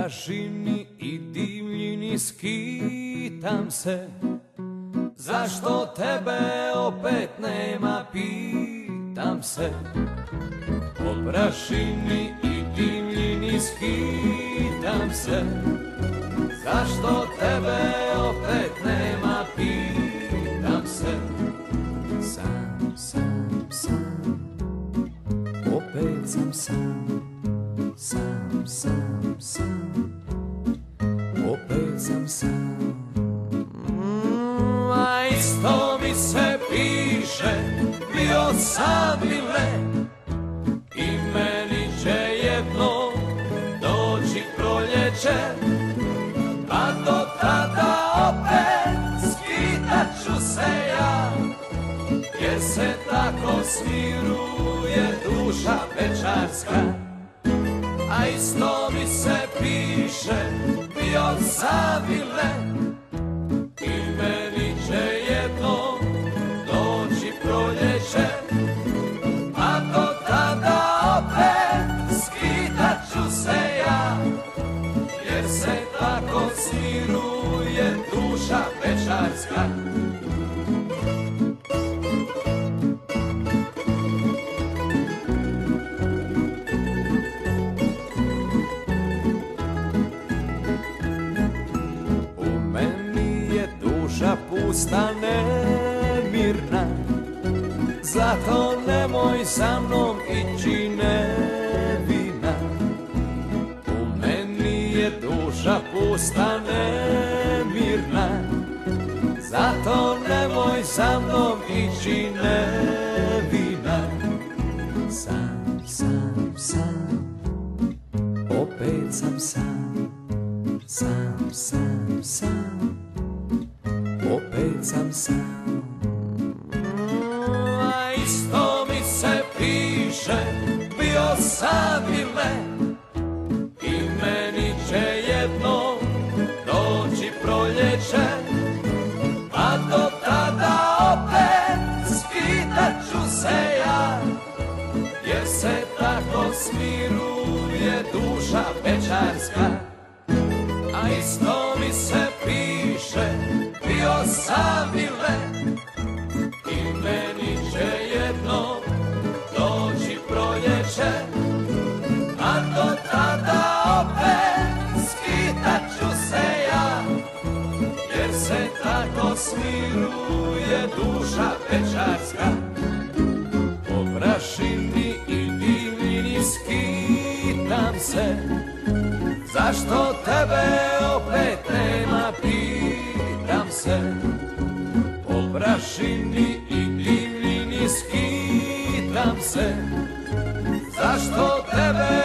prašini i divljini skitam se, zašto tebe opet nema, pitam se. O prašini i divljini skitam se, zašto tebe opet nema, pitam se. Sam, sam, sam, opet sam sam. Sam, sam, sam, opet sam sam. A isto mi se piše, bio sam mile, i meni će jedno doći proljeće, a do tada opet skitat ću se ja, jer se tako smiruje duša večarska. A isto mi se piše, bio sam mile, i meni će jedno doći proljeće, a do tada opet skitat ću se ja, jer se tako smiruje duša večarska. Pusta nemirna, zato nemoj sa mnom ići nevina. U meni je duša pusta nemirna, zato nemoj sa mnom ići nevina. Sam, sam, sam, opet sam sam. Sam, sam, sam, opet sam sam. A isto mi se piše, bio sam mile, i meni će jedno doći proljeće, a do tada opet skitat ću se ja, jer se tako smiruje duša večarska. A isto mi se piše, bio sam mile, i meni će jedno doći proljeće, a do tada opet skitat ću se ja, jer se tako smiruje duša večarska. Po prašini i divljini skitam se, zašto tebe opet nema, pitam se. Po prašini i divljini skitam se, zašto tebe